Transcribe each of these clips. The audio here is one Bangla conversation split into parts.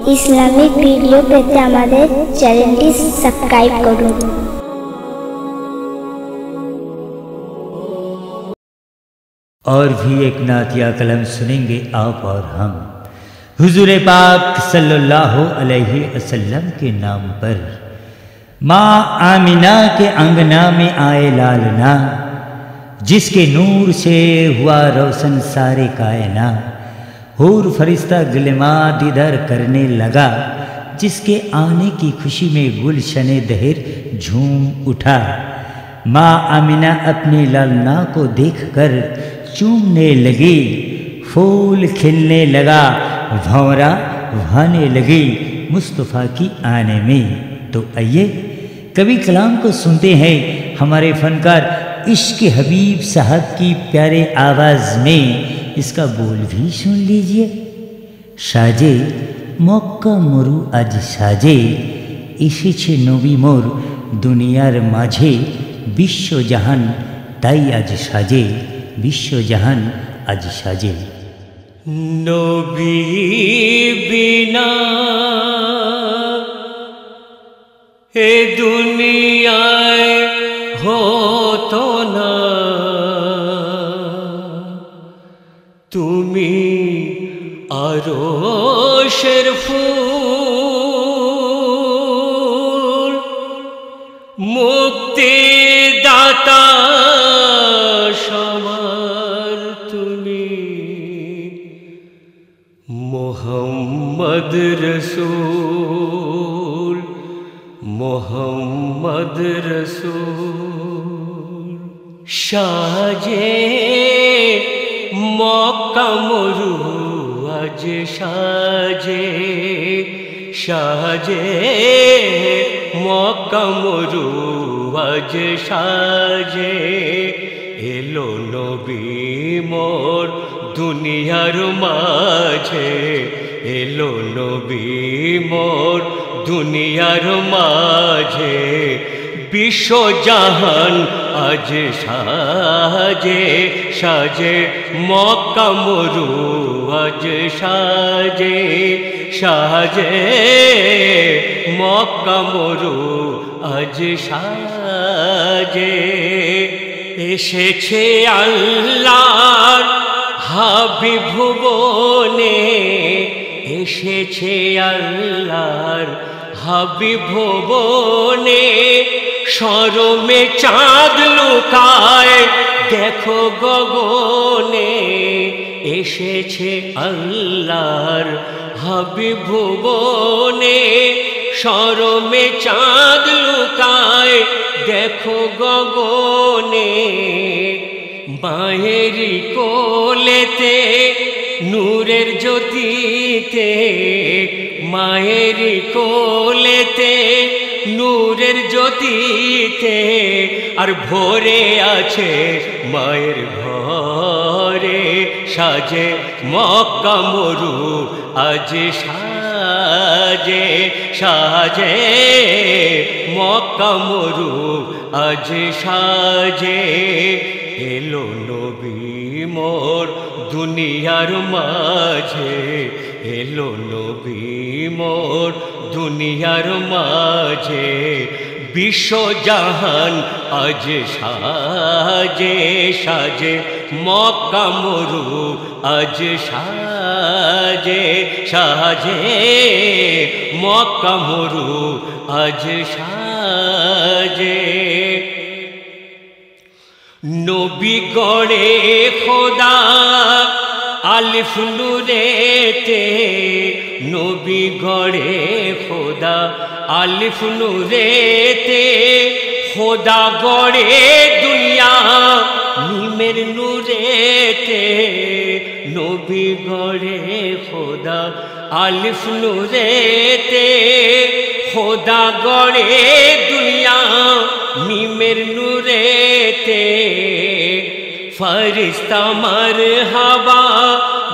ইসলামিক ভিডিও পেতে আমাদের চ্যানেলটি সাবস্ক্রাইব করুন। और भी एक नातिया कलम सुनेंगे आप और हम हुजूर पाक सल्लल्लाहु अलैहि वसल्लम के नाम पर। माँ आमिना के अंगना में आए लालना, जिसके नूर से हुआ रोशन सारे कायना। हूर फरिश्ता गिलमा दीदार करने लगा, जिसके आने की खुशी में गुलशने दहर झूम उठा। माँ आमिना अपनी लालना को देखकर चूमने लगी, फूल खिलने लगा, भंवरा बहाने लगी मुस्तफ़ा की आने में। तो आइए कवि कलाम को सुनते हैं हमारे फनकार इश्क हबीब साहब की प्यारे आवाज़ में। इसका बोल भी सुन लीजिए। साजे मक्का मरु आज साजे, एसेछे नबी मोर दुनियार माझे। विश्व जहान ताई आज साजे, विश्व जहान आज साजे। नबी बिना ए दुनियाए होतो ना, तुमी आरोशेर फूल, मुक्ति दाता शमर तुमी, मोहम्मद रसूल, मोहम्मद रसूल। साजे मक्का मरु आज साजे, साजे मक्का मरु आज साजे। एलो नबी मोर दुनियार माझे, एलो नबी मोर दुनियार माझे। विश्व जहान आज साजे, साजे मक्का मरु आज साजे, साजे मक्का मरु आज साजे। एसेछे आल्लाहर हाबिब भुवने, एसेछे आल्लाहर हाबिब भुवने। शरमे चाँद लुकाय देखो गगने, एसेछे आल्लाहर हाबिब भुवने। शरमे चाँद लुकाय देखो गगने। मायेरी कोलेते नूरेर ज्योतिते, मायेरी कोलेते नूरेर ज्योतिते। और भोरे आछे मायेर घरे, साजे मक्का मरु आज साजे, साजे मक्का मरु आज साजे। एलो नबी मोर दुनियार माझे, एलो नबी मोर दुनियार माझे। विश्व जहान आज साजे, साजे मक्का मरु आज साजे, साजे मक्का मरु आज साजे। नबी गड़े खुदा आलिफ नूरेते, नबी गड़े खुदा आलिफ नूरेते। खुदा गड़े दुनिया मीमेर नूरेते, नबी गड़े खुदा आलिफ नूरेते। खुदा गड़े दुनिया मीमेर नूरेते। फरिश्ता मरहबा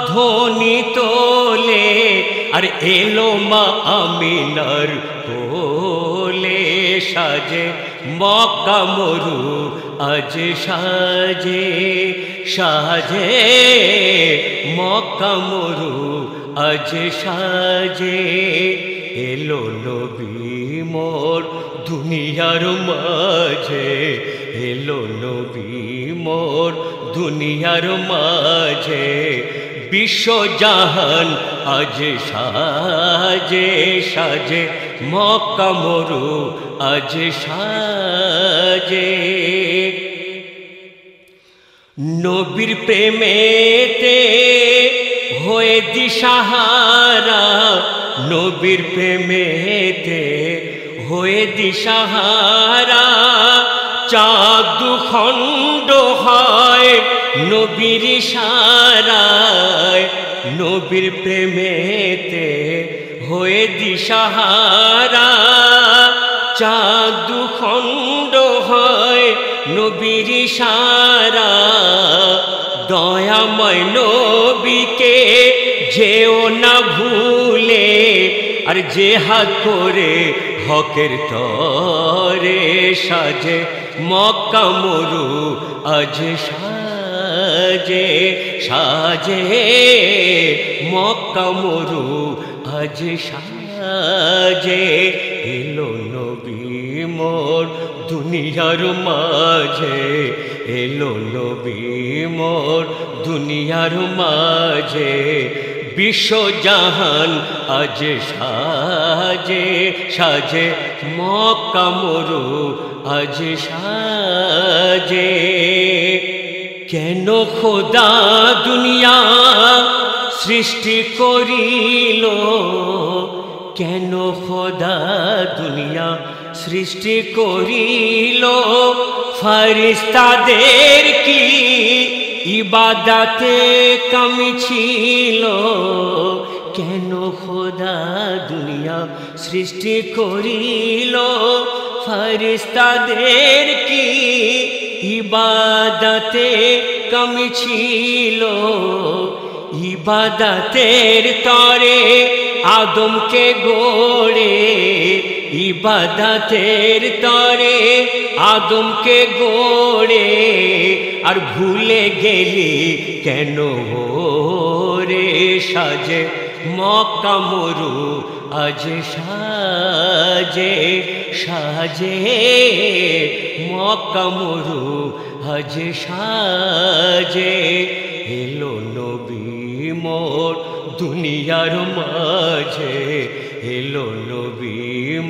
ध्वनि तोले, और एलो माँ आमिनार कोले। साजे मक्का मरु आज साजे, साजे मक्का मरु আজ সাজে এলো নবী মোর দুনিয়ার মাঝে এলো নবী মোর দুনিয়ার মাঝে বিশ্বজাহান আজ সাজে সাজে মক্কা মরু আজ সাজে নবীর প্রেমেতে হয়ে দিশাহারা নবীর প্রেমেতে হয়ে দিশাহারা চাঁদ দুখণ্ড হয় নবীর ইশারায় নবীর প্রেমেতে হয়ে দিশাহারা চাঁদ দুখণ্ড হয় নবীর ইশারা দয়াময় নবীকে যেও না ভুলে আর জেহাদ করে হকের তরে সাজে মক্কা মরু আজ সাজে সাজে মক্কা মরু আজ সাজে এলো নবী মোর দুনিয়ার মাঝে এলো নবী মোর দুনিয়ার মাঝে বিশ্বজাহান আজ সাজে সাজে মক্কা মরু আজ সাজে কেন খোদা দুনিয়া সৃষ্টি করিল কেন খোদা দুনিয়া সৃষ্টি করিল ফেরেশতাদের কি ইবাদতে কমি ছিল কেন খোদা দুনিয়া সৃষ্টি করিল ফেরেশতাদের কি ইবাদতে কমি ছিল ইবাদতের তরে আদমকে গড়ে ইবাদতের তরে আদমকে গড়ে আর ভুলে গেলি কেন রে সাজে মক্কা মরু আজ সাজে সাজে মক্কা মরু আজ সাজে এলো নবী মোর দুনিয়ার মাঝে এলো নবী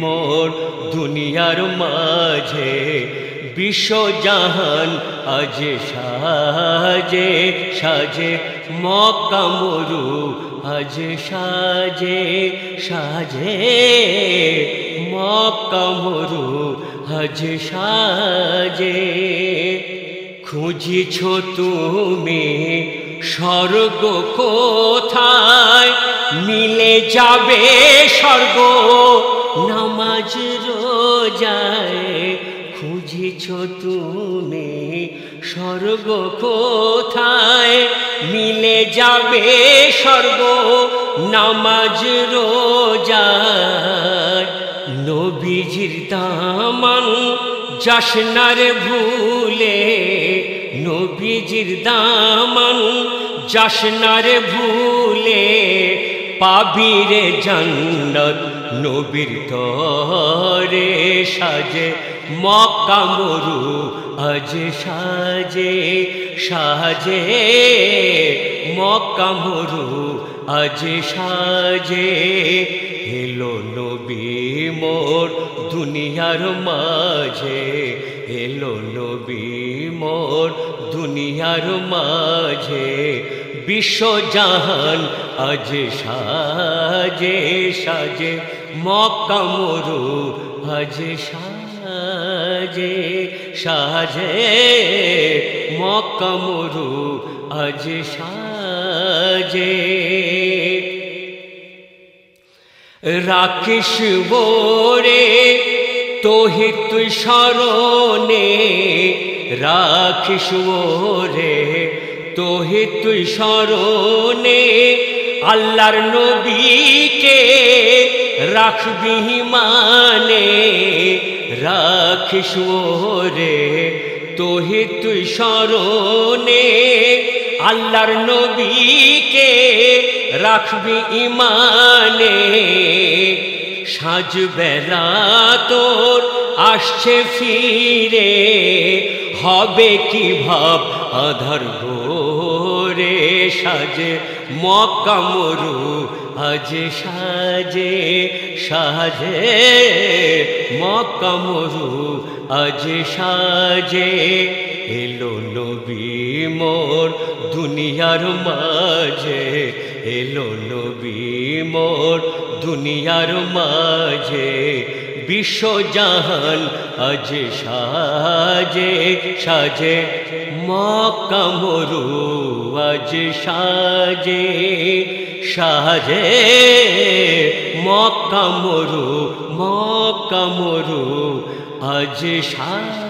মোর দুনিয়ার মাঝে বিশ্বজাহান আজ সাজে সাজে মক্কা মরু আজ সাজে সাজে মক্কা মরু আজ সাজে খুঁজিছ তুমি স্বর্গ কোথায় মিলে যাবে স্বর্গ নামাজ রোজায় খুঁজিছ তুমি স্বর্গ কোথায় মিলে যাবে স্বর্গ নামাজ রোজায় নবীজির দামান যাসনার ভুলে নবীজির দামান যাসনার ভুলে পাবিরে জান্নাত নবীর তরে সাজে মক্কা মরু আজ সাজে সাজে মক্কা মরু আজ সাজে এলো নবী মোর দুনিয়ার মাঝে এলো নবী মোর দুনিয়ার মাঝে বিশ্বজাহান আজ সাজে সাজে মক্কা মরু আজ সাজে সাজে মক্কা মরু আজ সাজে রাখিস বোরে তোহি তুই স্মরণে রাখিস বোরে তোহি তুই স্মরণে আল্লাহর নবীকে রাখবি মানে রাখিস বোরে তোহি তুই স্মরণে আল্লাহর নবীকে রাখবি ইমানে সাঁঝ বেলা তোর আসছে ফিরে হবে কি ভাব আধার গোরে সাজে মক্কা মরু আজ সাজে সাজে মক্কা মরু আজ সাজে এলো নবী মোর দুনিয়ার মাঝে এলো নবী মোর দুনিয়ার মাঝে বিশ্বজাহান আজ সাজে সাজে মক্কা মরু আজ সাজে সাজে মক্কা মরু আজ সাজে।